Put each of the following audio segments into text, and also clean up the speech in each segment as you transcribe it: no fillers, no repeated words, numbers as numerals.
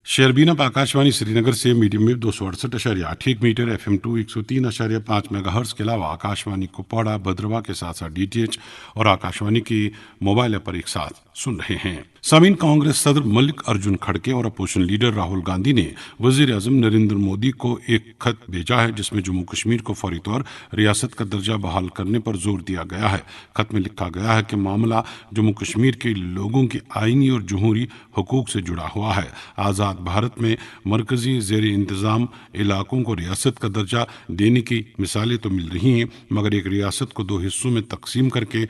शेरबीन अब आकाशवाणी श्रीनगर से medium wave 268.8 metre FM2 103.5 megahertz के अलावा आकाशवाणी कुपवाड़ा भद्रवा के साथ साथ DTH और आकाशवाणी की मोबाइल ऐप पर एक साथ सुन रहे हैं। सामीन, कांग्रेस सदर मल्लिक अर्जुन खड़गे और अपोजिशन लीडर राहुल गांधी ने वजीर आजम नरेंद्र मोदी को एक खत भेजा है जिसमें जम्मू कश्मीर को फौरी तौर रियासत का दर्जा बहाल करने पर जोर दिया गया है। खत में लिखा गया है कि मामला जम्मू कश्मीर के लोगों के आईनी और जमहूरी हुकूक से जुड़ा हुआ है। आज़ाद भारत में मरकजी ज़ेर इंतज़ाम इलाकों को रियासत का दर्जा देने की मिसालें तो मिल रही हैं, मगर एक रियासत को दो हिस्सों में तकसीम करके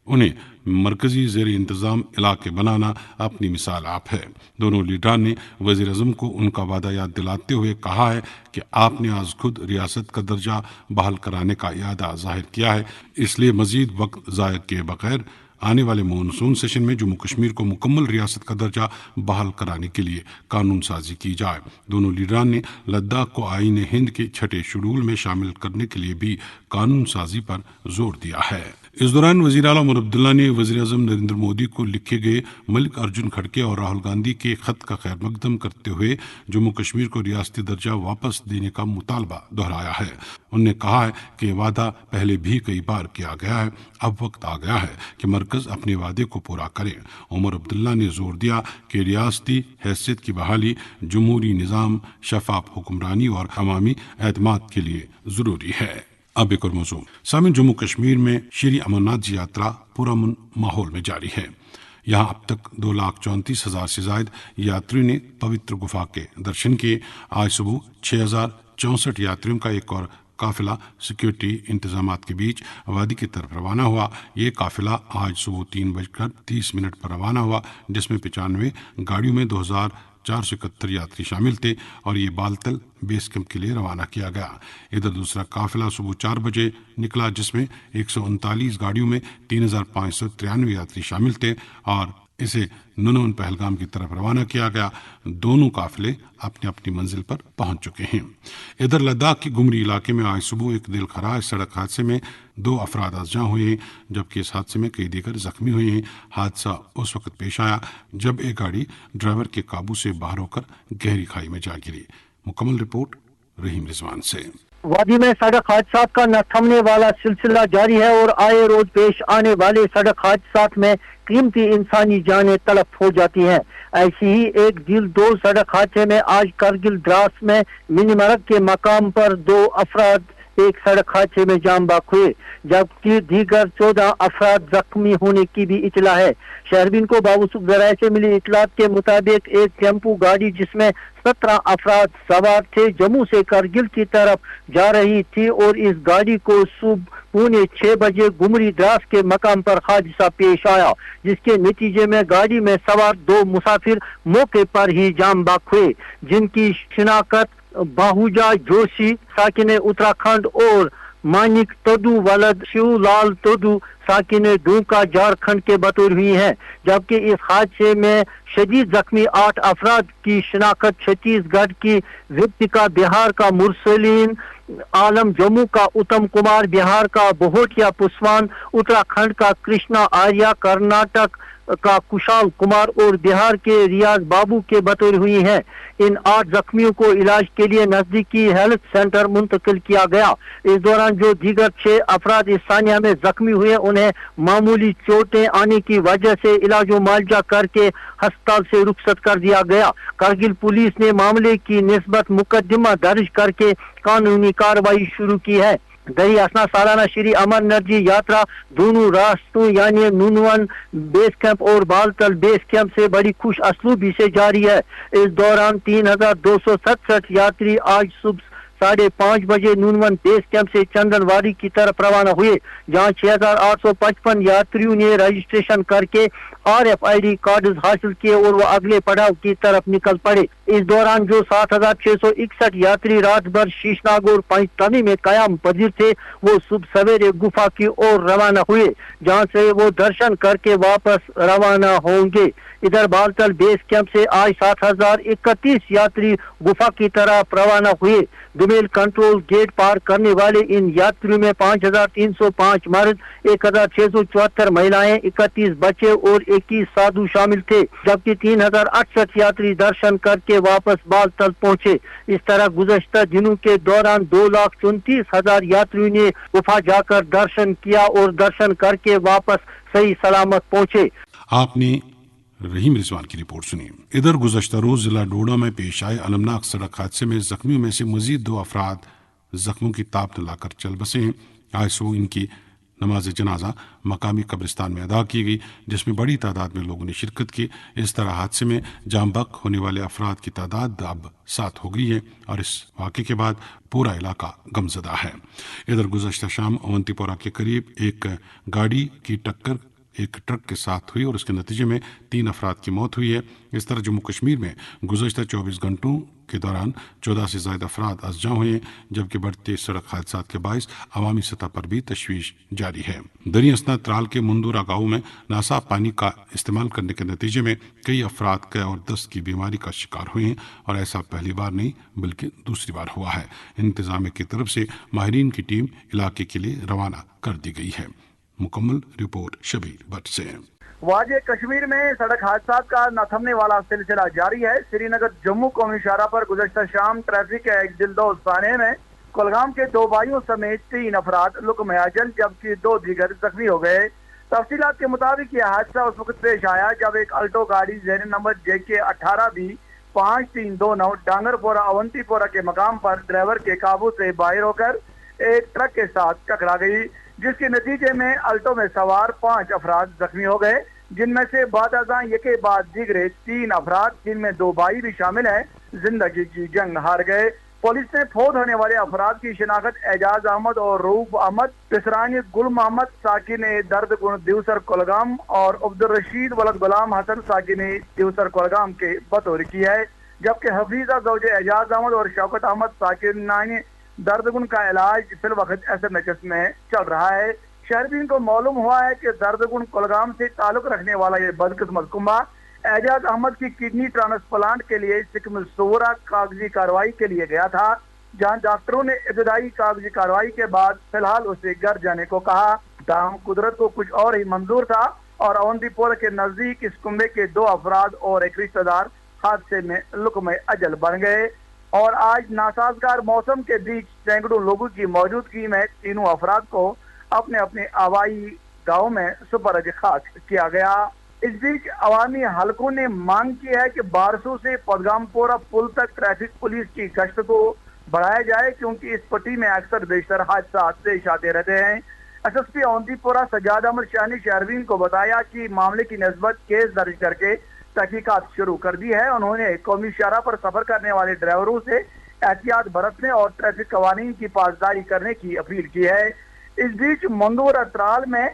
उन्हें मरकजी ज़ेर इंतज़ाम इलाके बनाना अपनी मिसाल आप है। दोनों लीडरान ने वज़ीर आज़म को उनका वादा याद दिलाते हुए कहा है कि आपने आज खुद रियासत का दर्जा बहाल कराने का इरादा जाहिर किया है, इसलिए मज़ीद वक्त ज़ाया किए बगैर आने वाले मानसून सेशन में जम्मू कश्मीर को मुकम्मल रियासत का दर्जा बहाल कराने के लिए कानून साजी की जाए। दोनों लीडरान ने लद्दाख को आईन हिंद के छठे शेड्यूल में शामिल करने के लिए भी कानून साजी पर जोर दिया है। इस दौरान वज़ीर आला उमर अब्दुल्ला ने वज़ीर आज़म नरेंद्र मोदी को लिखे गए मल्लिक अर्जुन खड़गे और राहुल गांधी के खत का खैर मकदम करते हुए जम्मू कश्मीर को रियासती दर्जा वापस देने का मुतालबा दोहराया है। उन्होंने कहा है कि वादा पहले भी कई बार किया गया है, अब वक्त आ गया है कि मरकज अपने वादे को पूरा करे। उमर अब्दुल्ला ने जोर दिया कि रियासती हैसियत की बहाली जमहूरी निज़ाम, शफाफ हुक्मरानी और अवामी एतमाद के लिए ज़रूरी है। अब एक और मौजूद। सामीन, जम्मू कश्मीर में श्री अमरनाथ जी यात्रा पुरअमन माहौल में जारी है। यहाँ अब तक 2,34,000 से ज्यादा यात्रियों ने पवित्र गुफा के दर्शन किए। आज सुबह 6,064 यात्रियों का एक और काफिला सिक्योरिटी इंतजामात के बीच वादी की तरफ रवाना हुआ। ये काफिला आज सुबह 3:30 पर रवाना हुआ, जिसमें 95 गाड़ियों में 2,471 यात्री शामिल थे और ये बालतल बेस कैंप के लिए रवाना किया गया। इधर दूसरा काफिला सुबह 4 बजे निकला, जिसमें 139 गाड़ियों में 3,593 यात्री शामिल थे और इसे नुनवन पहलगाम की तरफ रवाना किया गया। दोनों काफिले अपनी अपनी मंजिल पर पहुंच चुके हैं। इधर लद्दाख के गुमरी इलाके में आज सुबह एक दिलखराज सड़क हादसे में 2 अफराद अज़जा हुए हैं, जबकि इस हादसे में कई दीगर जख्मी हुए हैं। हादसा उस वक्त पेश आया जब एक गाड़ी ड्राइवर के काबू से बाहर होकर गहरी खाई में जा गिरी। मुकम्मल रिपोर्ट रहीम रिजवान से। वादी में सड़क हादसात का न थमने वाला सिलसिला जारी है और आए रोज पेश आने वाले सड़क हादसात में कीमती इंसानी जानें तलफ हो जाती हैं। ऐसी ही एक दिल-दो सड़क हादसे में आज करगिल द्रास में मिनीमरग के मकाम पर 2 अफराद एक सड़क हादसे में जान बाक हुए, जबकि दीगर 14 अफराद जख्मी होने की भी इतला है। शहरबीन को बावसूख जराये से मिली इतलात के मुताबिक एक टेम्पू गाड़ी जिसमें 17 अफराद सवार थे जम्मू से करगिल की तरफ जा रही थी और इस गाड़ी को सुबह 5:45 बजे गुमरी द्रास के मकाम पर हादसा पेश आया, जिसके नतीजे में गाड़ी में सवार 2 मुसाफिर मौके पर ही जान बाक हुए, जिनकी शिनाख्त बाहुजा जोशी साकिन उत्तराखंड और मानिक तोदू वलद शिवलाल तोदू साकिन डूका झारखंड के बतौर हुई है। जबकि इस हादसे में शदीद जख्मी 8 अफराद की शिनाख्त छत्तीसगढ़ की विप्तिका, बिहार का मुरसलीन आलम, जम्मू का उत्तम कुमार, बिहार का बहोटिया पुस्वान, उत्तराखंड का कृष्णा आर्या, कर्नाटक का कुशाल कुमार और बिहार के रियाज बाबू के बतौर हुई है। इन 8 जख्मियों को इलाज के लिए नजदीकी हेल्थ सेंटर मुंतकिल किया गया। इस दौरान जो दीगर 6 अफराद इस सानिया में जख्मी हुए, उन्हें मामूली चोटें आने की वजह से इलाज मुआवजा करके अस्पताल से रुखसत कर दिया गया। करगिल पुलिस ने मामले की निस्बत मुकदमा दर्ज करके कानूनी कार्रवाई शुरू की है। दरी असना सालाना श्री अमरनाथ जी यात्रा दोनों रास्तों यानी नुनवन बेस कैंप और बालतल बेस कैंप से बड़ी खुश असलूबी से जारी है। इस दौरान 3,267 यात्री आज सुबह 5:30 बजे नुनवन बेस कैंप से चंदनवाड़ी की तरफ रवाना हुए, जहां 6,855 यात्रियों ने रजिस्ट्रेशन करके RFID कार्ड हासिल किए और वो अगले पड़ाव की तरफ निकल पड़े। इस दौरान जो 7,661 यात्री रात भर शीशनाग और पंचतनी में कायम पजीर थे, वो सुबह सवेरे गुफा की ओर रवाना हुए, जहां से वो दर्शन करके वापस रवाना होंगे। इधर बालतल बेस कैंप से आज 7,031 यात्री गुफा की तरफ रवाना हुए। डोमेल कंट्रोल गेट पार करने वाले इन यात्रियों में 5,305 मर्द, 1,674 महिलाएं, 31 बच्चे और 21 साधु शामिल थे, जबकि 3,068 यात्री दर्शन करके वापस बालतल पहुंचे। इस तरह गुज़श्ता दिनों के दौरान 2,34,000 यात्रियों ने गुफा जाकर दर्शन किया और दर्शन करके वापस सही सलामत पहुंचे। आपने रहीम रिजवान की रिपोर्ट सुनी। इधर गुज़श्ता रोज जिला डोडा में पेश आए अलमनाक सड़क हादसे में जख्मियों में से मजीद 2 अफराद जख्मों की ताप न लाकर चल बसे हैं। आज सुबह इनकी नमाज जनाजा मकामी कब्रिस्तान में अदा की गई, जिसमें बड़ी तादाद में लोगों ने शिरकत की। इस तरह हादसे में जाम बख्श होने वाले अफराद की तादाद अब 7 हो गई है और इस वाक़े के बाद पूरा इलाका गमजदा है। इधर गुज़श्ता शाम अवंतीपोरा के करीब एक गाड़ी की टक्कर एक ट्रक के साथ हुई और उसके नतीजे में 3 अफराद की मौत हुई है। इस तरह जम्मू कश्मीर में गुज़श्ता 24 घंटों के दौरान 14 से ज़्यादा अफराद अज़जा हुए हैं, जबकि बढ़ते सड़क हादसा के बायस अवामी सतह पर भी तशवीश जारी है। दरी असना त्राल के मुंदूरा गाँव में नासाफ पानी का इस्तेमाल करने के नतीजे में कई अफराद कै और दस्त की बीमारी का शिकार हुए हैं और ऐसा पहली बार नहीं बल्कि दूसरी बार हुआ है। इंतजामिया की तरफ से माहिरीन की टीम इलाके के लिए रवाना कर दी गई है। मुकम्मल रिपोर्ट शबीर भट्ट से। वाजे कश्मीर में सड़क हादसा का न थमने वाला सिलसिला जारी है। श्रीनगर जम्मू कौमी शाहरा पर गुज़श्ता शाम ट्रैफिक के एक दिलदोज साने में कुलगाम के 2 भाइयों समेत 3 अफराद लुक़्म अजल जबकि 2 दीगर जख्मी हो गए। तफसीलात के मुताबिक यह हादसा उस वक्त पेश आया जब एक अल्टो गाड़ी ज़ेर number JK 18B 5329 Dangarpora Awantipora के मकाम पर ड्राइवर के काबू से बाहर होकर एक ट्रक के साथ टकरा गई, जिसके नतीजे में अल्टो में सवार 5 अफराद जख्मी हो गए, जिनमें से बादअज़ां के बाद दीगरे 3 अफराद, जिनमें 2 भाई भी शामिल हैं, जिंदगी की जंग हार गए। पुलिस ने फौत होने वाले अफराद की शिनाख्त एजाज अहमद और रूफ अहमद, पिसरानी गुल मोहम्मद साकिन दर्द गुण दिवसर कुलगाम और अब्दुल रशीद वलद गुलाम हसन साकिन दिवसर कुलगाम के बतौर की है, जबकि हफीजा ज़ौजे एजाज अहमद और शौकत अहमद साकिन दर्दगुन का इलाज फिल वक्त SMHS में चल रहा है। शहरीन को मालूम हुआ है कि दर्दगुन कुलगाम से ताल्लुक रखने वाला ये बदकिस्मत कुंबा एजाज अहमद की किडनी ट्रांसप्लांट के लिए सिकम सोरा कागजी कार्रवाई के लिए गया था, जहां डॉक्टरों ने इब्तदाई कागजी कार्रवाई के बाद फिलहाल उसे घर जाने को कहा। ताहम कुदरत को कुछ और ही मंजूर था और अवंतीपोरा के नजदीक इस कुंबे के 2 अफराद और एक रिश्तेदार हादसे में लुक़्म अजल बन गए और आज नासाजगार मौसम के बीच सैकड़ों लोगों की मौजूदगी में तीनों अफराद को अपने अपने आबाई गाँव में सुपरद खाक किया गया। इस बीच अवामी हलकों ने मांग की है कि बारसू से पदगामपोरा पुल तक ट्रैफिक पुलिस की गश्त को बढ़ाया जाए, क्योंकि इस पट्टी में अक्सर बेशतर हादसा पेश आते रहते हैं। SSP अवंतीपोरा सजाद अहमद शाह ने शहरीन को बताया कि मामले की निस्बत केस दर्ज करके तहकीकात शुरू कर दी है। उन्होंने कौमी शाहरा पर सफर करने वाले ड्राइवरों से एहतियात बरतने और ट्रैफिक कवानीन की पासदारी करने की अपील की है। इस बीच मंदूर त्राल में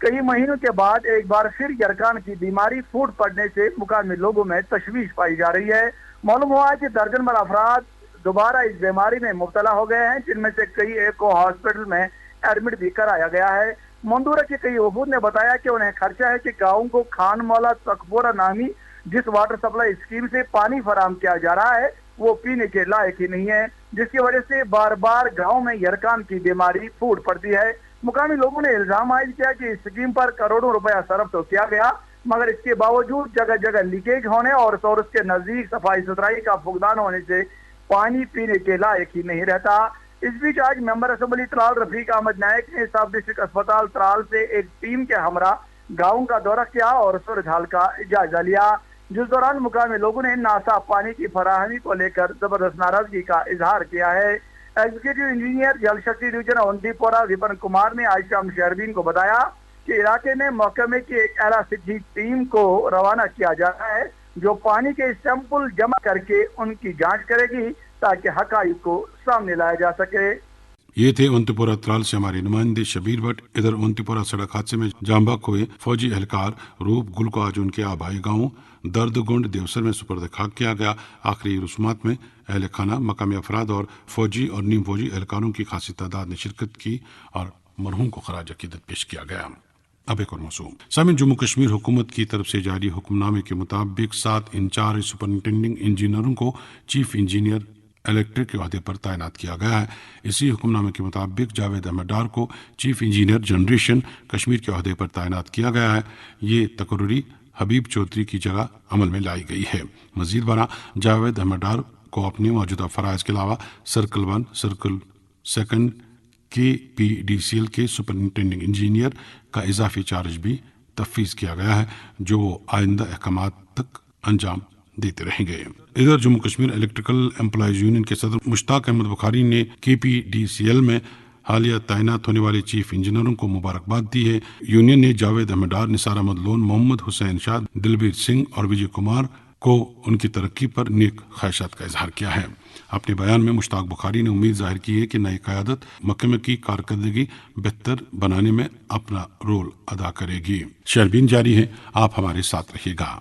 कई महीनों के बाद एक बार फिर यरकान की बीमारी फूट पड़ने से मुकामी लोगों में तशवीश पाई जा रही है। मालूम हुआ है कि दर्जन भर अफराद दोबारा इस बीमारी में मुब्तला हो गए हैं, जिनमें से कई एक को हॉस्पिटल में एडमिट भी कराया गया है। मंदूरा के कई वफूद ने बताया कि उन्हें खर्चा है कि गाँव को खान मौला तकबोरा नामी जिस वाटर सप्लाई स्कीम से पानी फराम किया जा रहा है वो पीने के लायक ही नहीं है, जिसकी वजह से बार बार गाँव में यरकान की बीमारी फूट पड़ती है। मुकामी लोगों ने इल्जाम आयद किया कि इस स्कीम पर करोड़ों रुपया सर्फ तो किया गया, मगर इसके बावजूद जगह जगह लीकेज होने और सोर्स के नजदीक सफाई सुथराई का फुकदान होने से पानी पीने के लायक ही नहीं रहता। इस बीच आज मेंबर असम्बली त्राल रफीक अहमद नायक ने सब डिस्ट्रिक्ट अस्पताल त्राल से एक टीम के हमरा गाँव का दौरा किया और सूरत हाल का जायजा लिया, जिस दौरान मुकामी लोगों ने नासाफ पानी की फराहमी को लेकर जबरदस्त नाराजगी का इजहार किया है। एग्जीक्यूटिव इंजीनियर जल शक्ति डिवीजन अवंतीपोरा विपिन कुमार ने आज शाम शहरीन को बताया कि इलाके में महकमे की एक एला सिद्धि टीम को रवाना किया जा रहा है, जो पानी के सैंपल जमा करके उनकी जांच करेगी ताकि हकाइक को सामने लाया जा सके। ये थे अवंतीपोरा त्राल से हमारे नुमाइंदे शबीर भट्ट। इधर अवंतीपोरा सड़क हादसे में जांबाक हुए फौजी एहलकार रूप गुल को आज उनके आबाई गाँव दर्दगुंड देवसर में सुपर्द खाक किया गया। आखिरी रस्मात में अहल खाना, मकामी अफराद और फौजी और नीम फौजी एहलकारों की खासी तादाद ने शिरकत की और मरहूम को खराज अकीदत पेश किया गया। अब एक और मौसूम सामिन, जम्मू कश्मीर हुकूमत की तरफ से जारी हुक्मनामे के मुताबिक 7 इंचार्ज सुपरिंटेंडिंग इंजीनियरों को चीफ इंजीनियर الیکٹرک کے عہدے پر تعینات کیا گیا ہے۔ اسی حکم نامے کے مطابق جاوید احمد ڈار کو چیف انجینئر جنریشن کشمیر کے عہدے پر تعینات کیا گیا ہے۔ یہ تقرری حبیب چودھری کی جگہ عمل میں لائی گئی ہے۔ مزید برآں جاوید احمد ڈار کو اپنے موجودہ فرائض کے علاوہ سرکل 1 سرکل 2 KPDCL کے سپرنٹینڈنگ انجینئر کا اضافی چارج بھی تفویض کیا گیا ہے، جو وہ آئندہ احکامات تک انجام دیتے رہیں گے۔ ادھر Jammu Kashmir electrical employees union کے صدر مشتاق احمد بخاری نے KPDCL میں حالیہ تعینات ہونے والے چیف انجینئروں کو مبارکباد دی ہے۔ یونین نے جاوید احمد ڈار، نثار احمد لون، محمد حسین شاہ، دلبیر سنگھ اور وجے کمار کو ان کی ترقی پر نیک خواہشات کا اظہار کیا ہے۔ اپنے بیان میں مشتاق بخاری نے امید ظاہر کی ہے کہ نئی قیادت محکمے کی کارکردگی بہتر بنانے میں اپنا رول ادا کرے گی۔ شہربین جاری ہے، آپ ہمارے ساتھ رہیے گا۔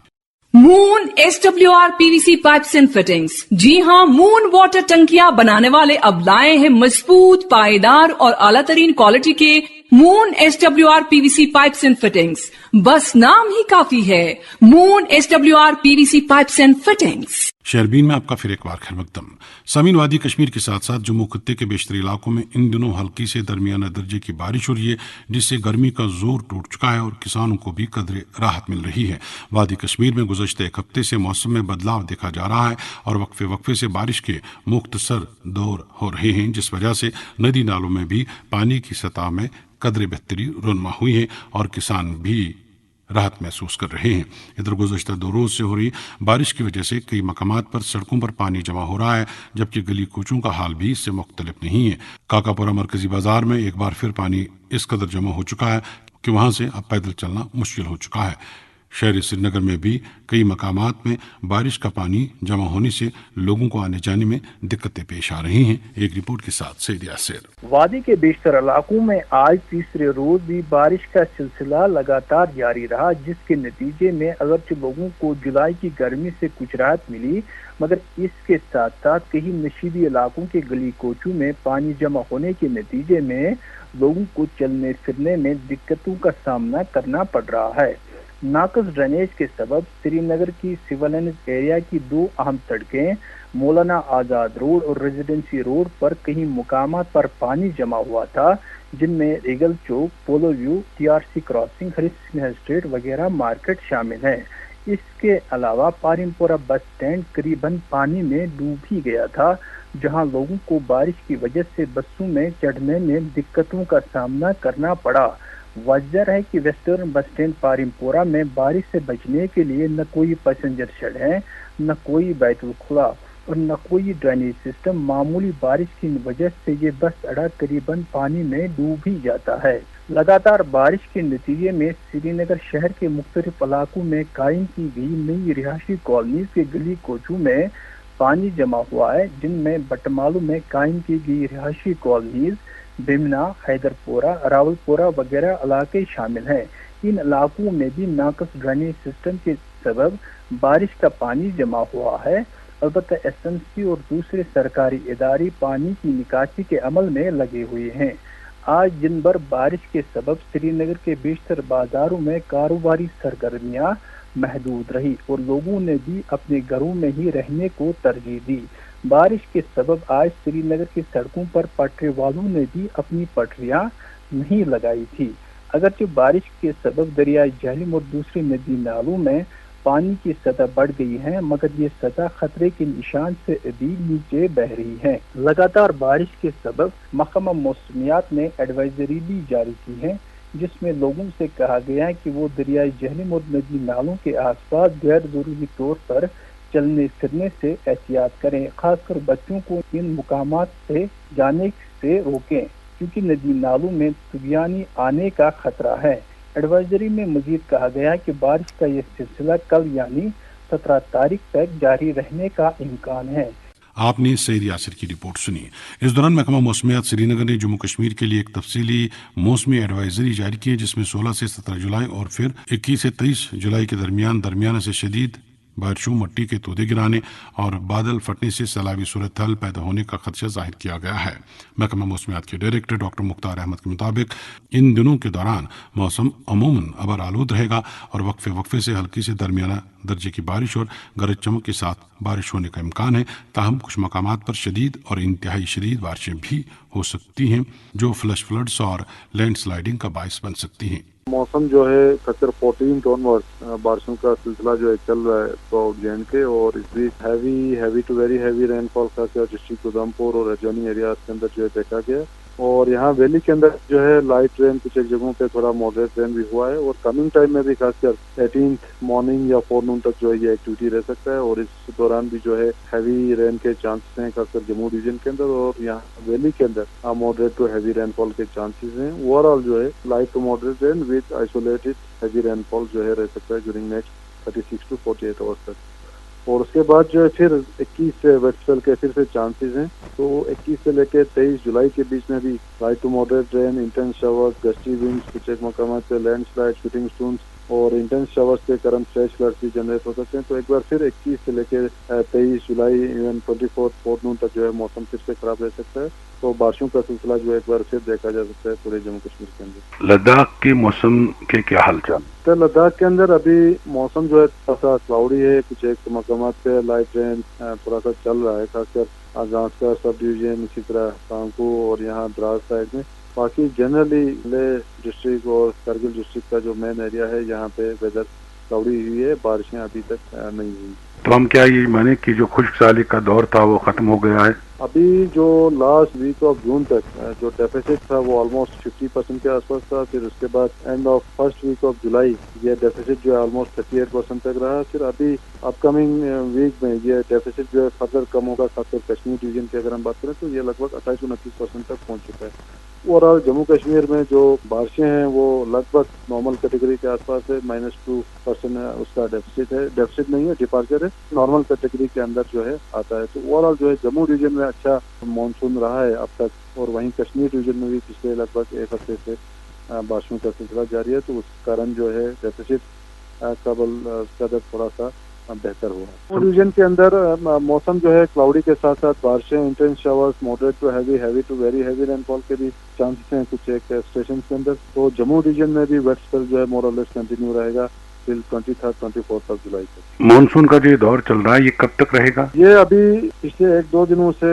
Moon SWR PVC pipes and fittings. جی ہاں، مون واٹر ٹنکیاں بنانے والے اب لائے ہیں مضبوط، پائیدار اور اعلیٰ ترین کوالٹی کے Moon SWR PVC pipes and fittings. بس نام ہی کافی ہے، Moon SWR PVC pipes and fittings. شہربین میں آپ کا پھر ایک بار خیر مقدم۔ سامعین، وادی کشمیر کے ساتھ ساتھ جموں خطے کے بیشتر علاقوں میں ان دنوں ہلکی سے درمیانہ درجے کی بارش ہو رہی ہے، جس سے گرمی کا زور ٹوٹ چکا ہے اور کسانوں کو بھی قدرے راحت مل رہی ہے۔ وادی کشمیر میں گزشتہ ایک ہفتے سے موسم میں بدلاؤ دیکھا جا رہا ہے اور وقفے سے بارش کے مختصر دور ہو رہے ہیں، جس وجہ سے ندی نالوں میں بھی پانی کی سطح میں قدرے بہتری رونما ہوئی ہے اور کسان بھی راحت محسوس کر رہے ہیں۔ ادھر گزشتہ 2 روز سے ہو رہی بارش کی وجہ سے کئی مقامات پر سڑکوں پر پانی جمع ہو رہا ہے، جبکہ گلی کوچوں کا حال بھی اس سے مختلف نہیں ہے۔ کاکا پورہ مرکزی بازار میں ایک بار پھر پانی اس قدر جمع ہو چکا ہے کہ وہاں سے اب پیدل چلنا مشکل ہو چکا ہے۔ شہر سری نگر میں بھی کئی مقامات میں بارش کا پانی جمع ہونے سے لوگوں کو آنے جانے میں دقتیں پیش آ رہی ہیں۔ ایک رپورٹ کے ساتھ سید یاسر۔ وادی کے بیشتر علاقوں میں آج تیسرے روز بھی بارش کا سلسلہ لگاتار جاری رہا، جس کے نتیجے میں اگرچہ لوگوں کو جولائی کی گرمی سے کچھ راحت ملی، مگر اس کے ساتھ ساتھ کئی نشیبی علاقوں کے گلی کوچوں میں پانی جمع ہونے کے نتیجے میں لوگوں کو چلنے پھرنے میں دقتوں کا سامنا کرنا پڑ رہا ہے۔ ناقص ڈرینیج کے سبب سری نگر کی سیولینز ایریا کی 2 اہم سڑکیں مولانا آزاد روڈ اور ریزیڈنسی روڈ پر کئی مقامات پر پانی جمع ہوا تھا، جن میں ریگل چوک، پولو ویو، TRC کراسنگ، ہری سنگھ اسٹریٹ وغیرہ مارکیٹ شامل ہیں۔ اس کے علاوہ پاریم پورہ بس سٹینڈ قریباً پانی میں ڈوب ہی گیا تھا، جہاں لوگوں کو بارش کی وجہ سے بسوں میں چڑھنے میں دقتوں کا سامنا کرنا پڑا۔ واضح ہے کہ ویسٹرن بس سٹینڈ پاریم پورہ میں بارش سے بچنے کے لیے نہ کوئی پیسنجر شیڈ ہے، نہ کوئی بیت الخلا اور نہ کوئی ڈرینیج سسٹم۔ معمولی بارش کی وجہ سے یہ بس اڈا قریباً پانی میں ڈوب ہی جاتا ہے۔ لگاتار بارش کے نتیجے میں سری نگر شہر کے مختلف علاقوں میں قائم کی گئی نئی رہائشی کالونیز کے گلی کوچوں میں پانی جمع ہوا ہے، جن میں بٹمالو میں قائم کی گئی رہائشی کالونیز بیمنا، حیدر پورہ، راول پورہ وغیرہ علاقے شامل ہیں۔ ان علاقوں میں بھی ناقص ڈرینیج سسٹم کے سبب بارش کا پانی جمع ہوا ہے۔ البتہ SMC اور دوسرے سرکاری ادارے پانی کی نکاسی کے عمل میں لگے ہوئے ہیں۔ آج دن بھر بارش کے سبب سری نگر کے بیشتر بازاروں میں کاروباری سرگرمیاں محدود رہی اور لوگوں نے بھی اپنے گھروں میں ہی رہنے کو ترجیح دی۔ بارش کے سبب آج سری نگر کی سڑکوں پر پٹری والوں نے بھی اپنی پٹریاں نہیں لگائی تھی۔ اگرچہ بارش کے سبب دریائے جہلم اور دوسرے ندی نالوں میں پانی کی سطح بڑھ گئی ہے، مگر یہ سطح خطرے کے نشان سے ابھی نیچے بہ رہی ہے۔ لگاتار بارش کے سبب محکمہ موسمیات نے ایڈوائزری بھی جاری کی ہے، جس میں لوگوں سے کہا گیا ہے کہ وہ دریائے جہلم اور ندی نالوں کے آس پاس غیر ضروری طور پر چلنے پھرنے سے احتیاط کریں، خاص کر بچوں کو ان مقامات سے جانے سے روکیں کیونکہ ندی نالوں میں طوفانی آنے کا خطرہ ہے۔ ایڈوائزری میں مزید کہا گیا کہ بارش کا یہ سلسلہ کل یعنی 17 تاریخ تک جاری رہنے کا امکان ہے۔ آپ نے سید یاسر کی رپورٹ سنی۔ اس دوران محکمہ موسمیات سری نگر نے جموں کشمیر کے لیے ایک تفصیلی موسمی ایڈوائزری جاری کی ہے، جس میں 16 سے 17 جولائی اور پھر 21 سے 23 جولائی کے درمیان درمیانہ سے شدید बारिशों, मिट्टी के तोदे गिराने और बादल फटने से सैलाबी सूरत हाल पैदा होने का खदशा जाहिर किया गया है। महकमा मौसमियात के डायरेक्टर डॉक्टर मुख्तार अहमद के मुताबिक इन दिनों के दौरान मौसम अमूमन अबर आलूद रहेगा और वक्फे वक्फे से हल्की से दरमियाना दर्जे की बारिश और गरज चमक के साथ बारिश होने का इम्कान है। ताहम कुछ मकामात पर शदीद और इंतहाई शदीद बारिशें भी हो सकती हैं जो फ्लैश फ्लड्स और लैंड स्लाइडिंग का बायस बन सकती हैं। मौसम जो है खच्चर 14 ऑनवर्ड बारिशों का सिलसिला जो है चल रहा है थ्रू जे के, और इस बीच heavy to very heavy rainfall का डिस्ट्रिक्ट उधमपुर और एडजॉइनिंग एरिया के अंदर जो है देखा गया। और यहाँ वैली के अंदर जो है लाइट रेन, कुछ एक जगहों पे थोड़ा मॉडरेट रेन भी हुआ है। और कमिंग टाइम में भी खासकर 18th मॉर्निंग या फोरनून तक जो है ये एक्टिविटी रह सकता है, और इस दौरान भी जो है हैवी रेन के चांसेस हैं खासकर जम्मू रीजन के अंदर, और यहाँ वैली के अंदर मॉडरेट टू हैवी रेनफॉल के चांसेस हैं। ओवरऑल जो है light to moderate rain with isolated heavy rainfall जो है रह सकता है ड्यूरिंग नेक्स्ट 36 to 48 आवर्स तक। और उसके बाद जो है फिर 21 से वेट स्पेल के फिर से चांसेस हैं। तो 21 से लेकर 23 जुलाई के बीच में भी light to moderate rain, intense showers, gusty winds, कुछ एक मकामात पे लैंड स्लाइड, शूटिंग स्टोन्स और इंटेंस शावर्स के कारण फ्लैश फ्लड्स भी जनरेट हो सकते हैं। तो एक बार फिर 21 से लेकर 23 जुलाई इवन 24 फोरनून तक जो है मौसम फिर से खराब रह सकता है। तो बारिशों का सिलसिला जो एक बार फिर देखा जा सकता है पूरे जम्मू कश्मीर के अंदर। लद्दाख के मौसम के क्या हालचाल? तो लद्दाख के अंदर अभी मौसम जो है थोड़ा सा क्लाउडी है, कुछ एक मकामात पे लाइट रेन थोड़ा सा चल रहा है, खासकर आगासकर सब डिवीजन, इसी तरह कांकू और यहाँ द्रास साइड में। बाकी जनरली लेह डिस्ट्रिक्ट और करगिल डिस्ट्रिक्ट का जो मेन एरिया है यहाँ पे वेदर क्लाउडी हुई है, बारिशें अभी तक नहीं हुई। तो हम क्या ये माने कि जो खुश्क साली का दौर था वो खत्म हो गया है? अभी जो लास्ट वीक ऑफ जून तक जो डेफिसिट था वो ऑलमोस्ट 50% के आसपास था। फिर उसके बाद end of first week of July ये डेफिसिट जो है ऑलमोस्ट 38% तक रहा। फिर अभी अपकमिंग वीक में ये डेफिसिट जो है फर्दर कम होगा, खासकर कश्मीर डिवीजन की अगर हम बात करें तो ये लगभग 28-29% तक पहुंच चुका है। ओवरऑल जम्मू कश्मीर में जो बारिशें हैं वो लगभग नॉर्मल कैटेगरी के आसपास है, -2% उसका डेफिसिट है, डेफिसिट नहीं है, डिपार्चर है, नॉर्मल कैटेगरी के अंदर जो है आता है। तो ओवरऑल जो है जम्मू रीजन में अच्छा मानसून रहा है अब तक, और वहीं कश्मीर रीजन में भी पिछले लगभग एक हफ्ते से बारिशों का सिलसिला जारी है। तो उस कारण जो है डेफिसिट कदर थोड़ा सा बेहतर हुआ। रीजन के अंदर मौसम जो है क्लाउडी के साथ साथ बारिशें, intense showers, moderate to heavy to very heavy rainfall के भी चांसेस हैं कुछ एक स्टेशन के अंदर। तो जम्मू रीजन में भी वेट स्पेल जो है मोर और लेस कंटिन्यू रहेगा टिल 23-24 जुलाई तक। मानसून का जो दौर चल रहा है ये कब तक रहेगा? ये अभी पिछले 1-2 दिनों से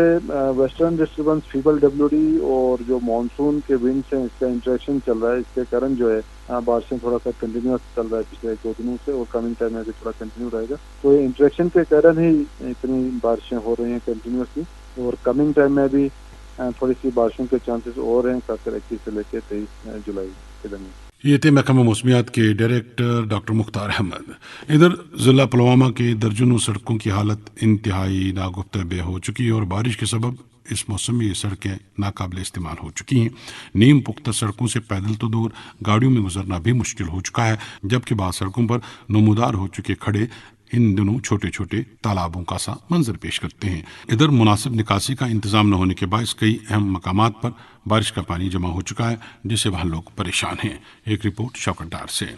वेस्टर्न डिस्टर्बेंस, फीबल WD और जो मानसून के विंड्स हैं इसका इंटरेक्शन चल रहा है। इसके कारण जो है बारिशें थोड़ा सा कंटिन्यूस चल रहा है पिछले 1-2 दिनों से, और कमिंग टाइम में भी थोड़ा कंटिन्यू रहेगा। तो ये इंटरेक्शन के कारण ही इतनी बारिशें हो रही हैं कंटिन्यूसली, और कमिंग टाइम में भी थोड़ी सी बारिशों के चांसेस और हैं, खासकर 21 से लेकर 23 जुलाई के दरमियान। ये थे महकमा मौसमियात के डायरेक्टर डॉक्टर मुख्तार अहमद। इधर जिला पुलवामा के दर्जनों सड़कों की हालत इंतहाई नागुफ्तबे हो चुकी है और बारिश के सबब इस मौसम में ये सड़कें नाकाबिल इस्तेमाल हो चुकी हैं। नीम पुख्ता सड़कों से पैदल तो दूर गाड़ियों में गुजरना भी मुश्किल हो चुका है, जबकि बाद सड़कों पर नमूदार हो चुके खड़े इन दिनों छोटे छोटे तालाबों का सा मंजर पेश करते हैं। इधर मुनासिब निकासी का इंतजाम न होने के बायस कई अहम मकामात पर बारिश का पानी जमा हो चुका है, जिससे वहां लोग परेशान हैं। एक रिपोर्ट शौकत डार से।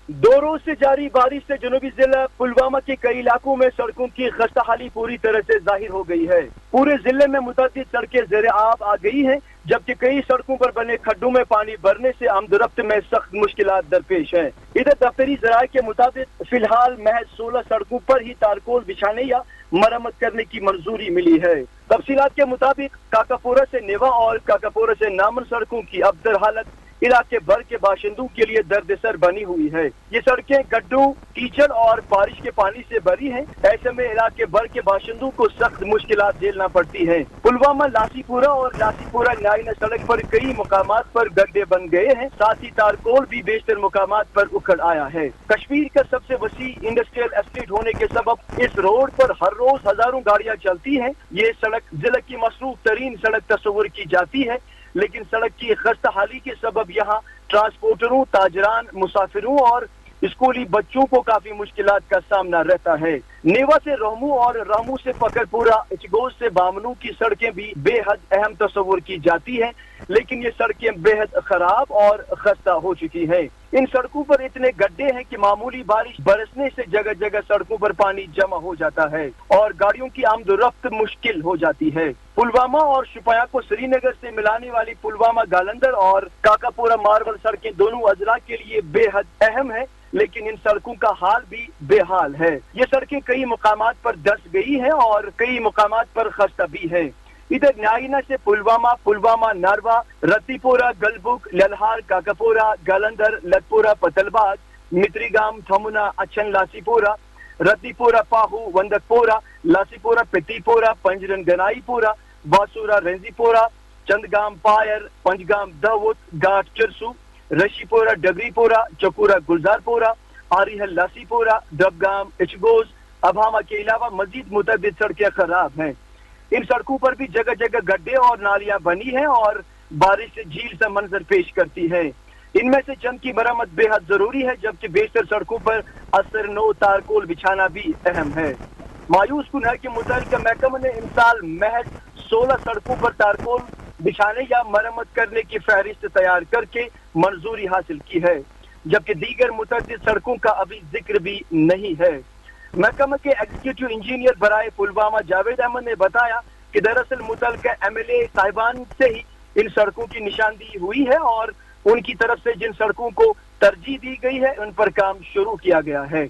2 रोज से जारी बारिश से जनूबी जिला पुलवामा के कई इलाकों में सड़कों की खस्ताहाली पूरी तरह से जाहिर हो गई है। पूरे जिले में मुतअद्दिद सड़कें ज़ेरे आब आ गई हैं, जबकि कई सड़कों पर बने खड्डों में पानी भरने से आमदरफ्त में सख्त मुश्किलात दरपेश हैं। इधर दफ्तरी ज़राए के मुताबिक फिलहाल महज 16 सड़कों पर ही तारकोल बिछाने या मरम्मत करने की मंजूरी मिली है। तफसीलात के मुताबिक काकापोरा से नेवा और काकापोरा से नामन सड़कों की अबतर हालत इलाके भर के बाशिंदों के लिए दर्दसर बनी हुई है। ये सड़कें गड्ढों, कीचड़ और बारिश के पानी से भरी हैं। ऐसे में इलाके भर के बाशिंदों को सख्त मुश्किलात झेलना पड़ती है। पुलवामा लासीपुरा और लासीपुरा नाइना सड़क पर कई मुकामात पर गड्ढे बन गए हैं, साथ ही तारकोल भी बेशतर मुकामात पर उखड़ आया है। कश्मीर का सबसे वसी इंडस्ट्रियल एस्टेट होने के सबब इस रोड पर हर रोज हजारों गाड़ियां चलती हैं। ये सड़क जिले की मसरूफ तरीन सड़क तस्वुर की जाती है, लेकिन सड़क की खस्ताहाली के सबब यहाँ ट्रांसपोर्टरों, ताजरान, मुसाफिरों और स्कूली बच्चों को काफी मुश्किलात का सामना रहता है। नेवा से रोहमू और रामू से फकरपुरा, इचगोज से बामनू की सड़कें भी बेहद अहम तस्वुर की जाती है, लेकिन ये सड़कें बेहद खराब और खस्ता हो चुकी हैं। इन सड़कों पर इतने गड्ढे हैं कि मामूली बारिश बरसने से जगह जगह सड़कों पर पानी जमा हो जाता है और गाड़ियों की आमदोरफ्त मुश्किल हो जाती है। पुलवामा और शुपियां को श्रीनगर से मिलाने वाली पुलवामा गालंदर और काकापुरा मार्बल सड़कें दोनों अजला के लिए बेहद अहम है, लेकिन इन सड़कों का हाल भी बेहाल है। ये सड़कें कई मुकामात पर धंस गई हैं और कई मुकामात पर खस्ता भी है। इधर न्यायना से पुलवामा नारवा, रत्तीपोरा, गलबुक, ललहार, काकापोरा, गालंदर, लतपोरा, पतलबाग, मित्रीगाम, थमुना, अच्छन, लासीपोरा, रत्तीपोरा, पाहू, वंदकपोरा, लासीपोरा, पेटीपोरा, पंजरन, गनाईपोरा, बासुरा, रेंजीपोरा, चंदगाम, पायर, पंजगाम, दाऊद, घाट, चरसू, रशीपोरा, डगरीपोरा, चकुरा, गुलजारपोरा, आरिहल, लासीपोरा, डबगाम, इचगोज, अभामा के अलावा मजीद मुतअद्दिद सड़कें खराब हैं। इन सड़कों पर भी जगह जगह गड्ढे और नालियां बनी हैं और बारिश से झील सा मंजर पेश करती है। इनमें से चंद की मरम्मत बेहद जरूरी है, जबकि बेशतर सड़कों पर असर नो तारकोल बिछाना भी अहम है। मायूस कुन है कि मुतल्लिका महकमे ने इन साल महज 16 सड़कों पर तारकोल बिछाने या मरम्मत करने की फहरिस्त तैयार करके मंजूरी हासिल की है, जबकि दीगर मुतअद्दिद सड़कों का अभी जिक्र भी नहीं है। महकमे के एग्जीक्यूटिव इंजीनियर बराए पुलवामा जावेद अहमद ने बताया कि दरअसल मुतल्लिका एमएलए साहिबान से ही इन सड़कों की निशानदेही हुई है और उनकी तरफ से जिन सड़कों को तरजीह दी गई है उन पर काम शुरू किया गया है।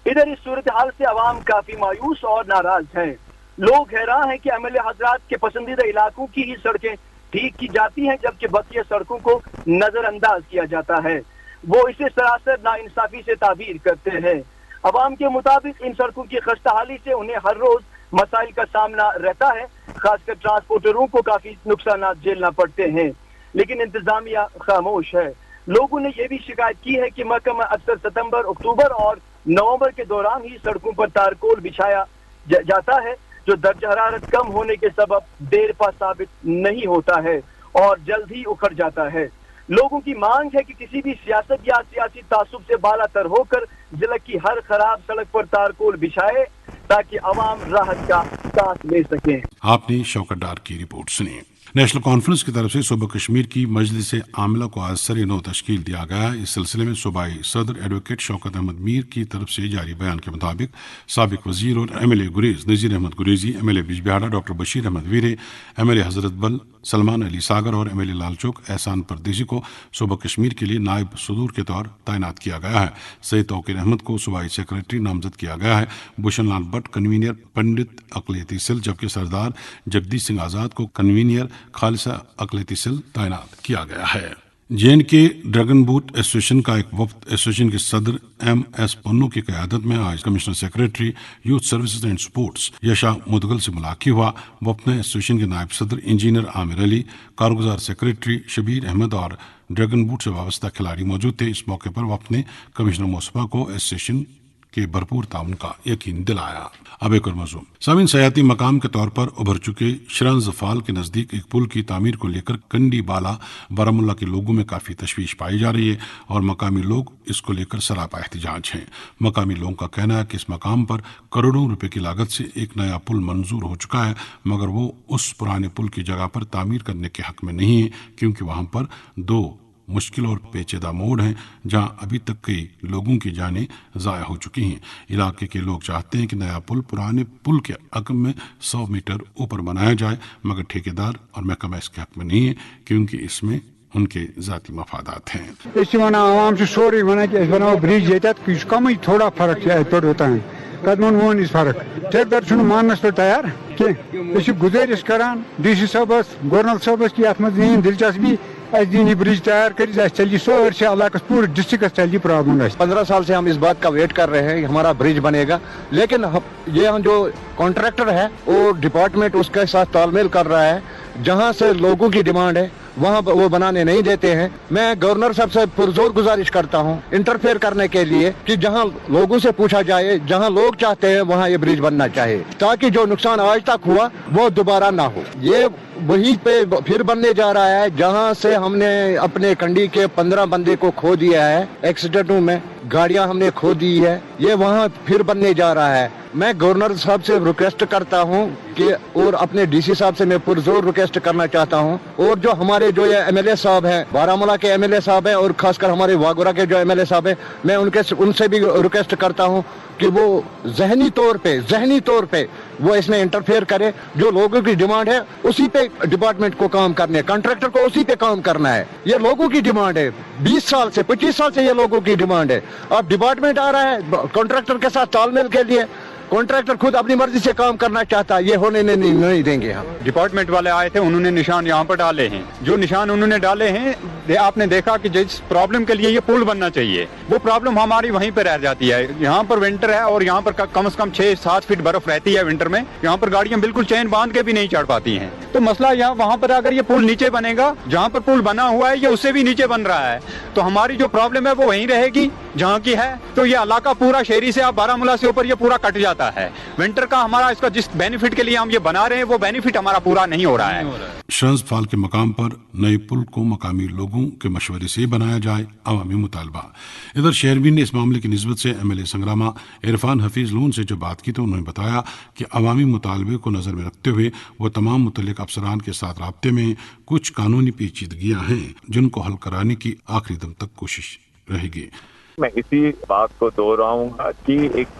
इधर इस सूरत हाल से अवाम काफी मायूस और नाराज हैं। लोग हैरान हैं कि एमएलए हजरात के पसंदीदा इलाकों की ही सड़कें ठीक की जाती हैं, जबकि बकिया सड़कों को नजरअंदाज किया जाता है। वो इसे सरासर नाइंसाफी से ताबीर करते हैं। अवाम के मुताबिक इन सड़कों की खस्ताहाली से उन्हें हर रोज मसाइल का सामना रहता है, खासकर ट्रांसपोर्टरों को काफी नुकसान झेलना पड़ते हैं, लेकिन इंतजामिया खामोश है। लोगों ने यह भी शिकायत की है कि महकमा अक्सर सितंबर, अक्टूबर और नवंबर के दौरान ही सड़कों पर तारकोल बिछाया जाता है, जो दर्जा हरारत कम होने के सबब देर पा साबित नहीं होता है और जल्द ही उखड़ जाता है। लोगों की मांग है कि किसी भी सियासत या सियासी तासुब से बालातर होकर जिला की हर खराब सड़क पर तारकोल बिछाए ताकि अवाम राहत का सांस ले सके। आपने शौकत डार की रिपोर्ट सुनी। नेशनल कॉन्फ्रेंस की तरफ से सूबा कश्मीर की मजलिस आमला को आज सर नौ तश्कील दिया गया। इस सिलसिले में सूबाई सदर एडवोकेट शौकत अहमद मीर की तरफ से जारी बयान के मुताबिक साबिक वजीर और MLA Gurez Nazir Ahmad Gurezi, MLA Bijbehara doctor Bashir Ahmad Veeri, MLA हजरत बल सलमान अली सागर और एमएलए लालचौक एहसान परदेसी को सूबा कश्मीर के लिए नायब सदूर के तौर तैनात किया गया है। सैयद तौकीर अहमद को सूबाई सेक्रेटरी नामजद किया गया है। भूषण लाल भट्ट कन्वीनर पंडित अकलियती सेल, जबकि सरदार जगदीश सिंह आजाद को कन्वीनर खालिसा अकलियती सेल तैनात किया गया है। जेएनके ड्रैगन बूट एसोसिएशन का एक वफ्द एसोसिएशन के सदर एमएस पन्नू की क़यादत में आज commissioner secretary youth services and sports Yasha Mudgal से मुलाकात हुआ। वफ्द में एसोसिएशन के नायब सदर इंजीनियर आमिर अली, कारगुजार सेक्रेटरी शबीर अहमद और ड्रैगन बूट से वाबस्ता खिलाड़ी मौजूद थे। इस मौके पर वफ्द ने कमिश्नर मोसफा को एसोसिएशन के भरपूर ताउन का यकीन दिलाया। अब एक और मौजूद सामीन, सयाती मकाम के तौर पर उभर चुके शरंज फाल के नजदीक एक पुल की तामीर को लेकर कंडी बाला बारामुल्ला के लोगों में काफी तशवीश पाई जा रही है और मकामी लोग इसको लेकर सरापा एहतजाज हैं। मकामी लोगों का कहना है कि इस मकाम पर करोड़ों रुपए की लागत से एक नया पुल मंजूर हो चुका है, मगर वो उस पुराने पुल की जगह पर तामीर करने के हक में नहीं है, क्योंकि वहां पर दो मुश्किल और पेचीदा मोड़ हैं जहां अभी तक कई लोगों की जानें ज़ाया हो चुकी हैं। इलाके के लोग चाहते हैं कि नया पुल पुराने पुल के हक में 100 मीटर ऊपर बनाया जाए, मगर ठेकेदार और महकमा इसके हक में नहीं है, क्योंकि इसमें उनके जाती मफादात हैं। आवाम से सोरी वना कि बनाओ ब्रिज ये कम थोड़ा फर्क होता है कदमन वो फर्क ठेकेदार मानस पे तैयार कि गुजारिश करान डीसी साहबस गवर्नर साहबस की अत मज दिलचस्पी दिन ब्रिज तैयार कर चलिए सोर इलाकस पूरे डिस्ट्रिक्ट चलिए प्रॉब्लम। 15 साल से हम इस बात का वेट कर रहे हैं कि हमारा ब्रिज बनेगा, लेकिन ये जो कॉन्ट्रैक्टर है वो डिपार्टमेंट उसके साथ तालमेल कर रहा है। जहां से लोगों की डिमांड है वहां वो बनाने नहीं देते हैं। मैं गवर्नर साहब से पुरजोर गुजारिश करता हूं इंटरफेयर करने के लिए कि जहां लोगों से पूछा जाए, जहां लोग चाहते हैं वहां ये ब्रिज बनना चाहिए, ताकि जो नुकसान आज तक हुआ वो दोबारा ना हो। ये वहीं पे फिर बनने जा रहा है जहां से हमने अपने कंडी के 15 बंदे को खो दिया है एक्सीडेंटों में। गाड़ियां हमने खो दी है, ये वहाँ फिर बनने जा रहा है। मैं गवर्नर साहब से रिक्वेस्ट करता हूँ कि और अपने डीसी साहब से मैं पुरजोर रिक्वेस्ट करना चाहता हूँ, और जो हमारे जो ये एमएलए साहब हैं, बारामूला के एमएलए साहब हैं और खासकर हमारे वागोरा के जो एमएलए साहब हैं, मैं उनसे भी रिक्वेस्ट करता हूँ कि वो जहनी तौर पे वो इसमें इंटरफेयर करे। जो लोगों की डिमांड है उसी पे डिपार्टमेंट को काम करने, कॉन्ट्रैक्टर को उसी पे काम करना है। ये लोगों की डिमांड है, 20 साल से 25 साल से ये लोगों की डिमांड है। अब डिपार्टमेंट आ रहा है कॉन्ट्रैक्टर के साथ तालमेल के लिए, कॉन्ट्रैक्टर खुद अपनी मर्जी से काम करना चाहता है, ये होने नहीं देंगे हम। डिपार्टमेंट वाले आए थे, उन्होंने निशान यहाँ पर डाले हैं। जो निशान उन्होंने डाले हैं, आपने देखा कि जिस प्रॉब्लम के लिए ये पुल बनना चाहिए, वो प्रॉब्लम हमारी वहीं पर रह जाती है। यहाँ पर विंटर है और यहाँ पर कम से कम 6-7 फीट बर्फ रहती है विंटर में। यहाँ पर गाड़ियाँ बिल्कुल चैन बांध के भी नहीं चढ़ पाती हैं। तो मसला यहाँ वहाँ पर अगर ये पुल नीचे बनेगा, जहाँ पर पुल बना हुआ है ये उससे भी नीचे बन रहा है, तो हमारी जो प्रॉब्लम है वो वहीं रहेगी जहाँ की है। तो ये इलाका पूरा शहरी से आप बारामूला से ऊपर ये पूरा कट जाता है। विंटर का हमारा इसका जिस बेनिफिट के लिए हम ये बना रहे हैं वो बेनिफिट हमारा पूरा नहीं हो रहा है। शंसफाल के मकाम पर नए पुल को मकामी लोगों के मशवरे से बनाया जाए, अवामी मुतालबा। इधर शहरबीन ने इस मामले की निस्बत से एमएलए संग्रामा इरफान हफीज लोन से जब बात की तो उन्होंने बताया कि अवामी मुतालबे को नजर में रखते हुए वो तमाम मुतल्लिक अफसरान के साथ राब्ते में कुछ कानूनी पेचीदगियां हैं जिनको हल कराने की आखिरी दम तक कोशिश रहेगी। मैं इसी बात को दोहराऊंगा कि एक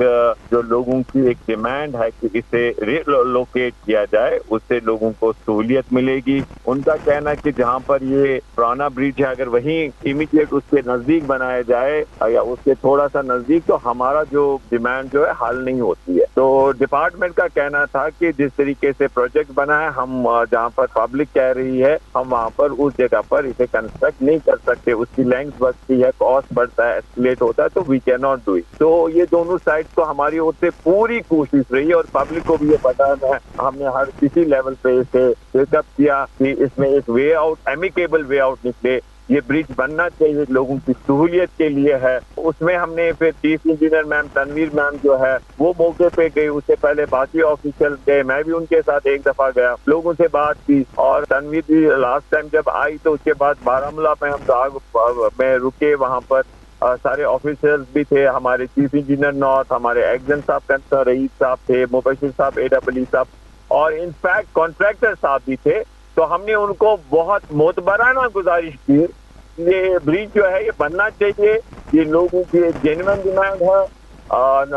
जो लोगों की एक डिमांड है कि इसे रिलोकेट किया जाए, उससे लोगों को सहूलियत मिलेगी। उनका कहना है कि जहां पर ये पुराना ब्रिज है अगर वहीं इमीडिएट उसके नजदीक बनाया जाए या उसके थोड़ा सा नजदीक, तो हमारा जो डिमांड जो है हल नहीं होती है। तो डिपार्टमेंट का कहना था कि जिस तरीके से प्रोजेक्ट बना है, हम जहाँ पर पब्लिक कह रही है हम वहाँ पर उस जगह पर इसे कंस्ट्रक्ट नहीं कर सकते, उसकी लेंथ बढ़ती है, कॉस्ट बढ़ता है, होता है, तो we can not do it. तो ये दोनों साइड को हमारी ओर से पूरी कोशिश रही और पब्लिक को भी ये पता है, हमने हर किसी लेवल पे इसे पिकअप किया कि इसमें एक way out, amicable way out निकले। ये ब्रिज बनना चाहिए, लोगों की सहूलियत के लिए है। उसमें हमने फिर chief engineer ma'am Tanveer ma'am जो है वो मौके पे गई, उससे पहले बाकी ऑफिशियल गए, मैं भी उनके साथ एक दफा गया, लोगों से बात की। और तनवीर भी लास्ट टाइम जब आई तो उसके बाद बारामूला में हम में रुके, वहाँ पर सारे ऑफिसर्स भी थे, हमारे चीफ इंजीनियर नॉर्थ, हमारे एग्जन साहब कंसर रईस साहब थे, मुबशिर साहब AEE साहब और इनफैक्ट कॉन्ट्रैक्टर साहब भी थे। तो हमने उनको बहुत मोतबराना गुजारिश की, ये ब्रिज जो है ये बनना चाहिए, ये लोगों की एक जेन्युइन डिमांड है,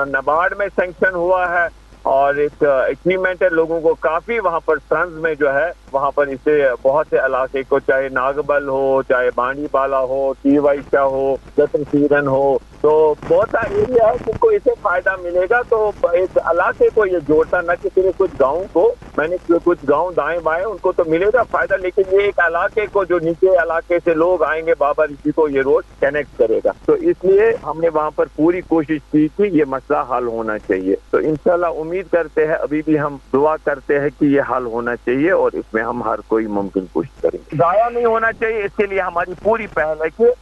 नाबार्ड में सैंक्शन हुआ है और एक अचीवमेंट है लोगों को काफी। वहाँ पर संस में जो है वहाँ पर इससे बहुत से इलाके को, चाहे नागबल हो, चाहे बांडी बाला हो, टीवाइचा हो, जतन सीरन हो, तो बहुत सा एरिया है जिनको इससे फायदा मिलेगा। तो इस इलाके को ये जोड़ता, न कि सिर्फ कुछ गाँव को, मैंने कुछ गाँव दाएं बाएं उनको तो मिलेगा फायदा, लेकिन ये एक इलाके को जो नीचे इलाके से लोग आएंगे बाबा ऋषि को ये रोड कनेक्ट करेगा। तो इसलिए हमने वहाँ पर पूरी कोशिश की कि ये मसला हल होना चाहिए। तो इंशाल्लाह उम्मीद करते हैं, अभी भी हम दुआ करते हैं कि ये हल होना चाहिए और इसमें हम हर कोई मुमकिन कोशिश करेंगे। जाया नहीं होना चाहिए, इसके लिए हमारी पूरी पहल है कि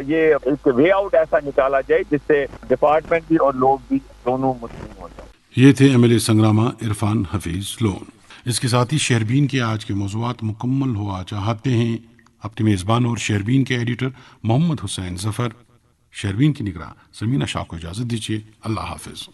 ये एक वे आउट ऐसा निकाला जाए जिससे डिपार्टमेंट भी और लोग भी दोनों मुस्लिम हो जाए। ये थे एमएलए संग्रामा इरफान हफीज लोन। इसके साथ ही शहरबीन के आज के मौज़ूआत मुकम्मल हुआ चाहते हैं। अपने मेज़बान और शहरबीन के एडिटर मोहम्मद हुसैन जफर, शहरबीन की निगरान समीना शाह को इजाज़त दीजिए। अल्लाह हाफिज़।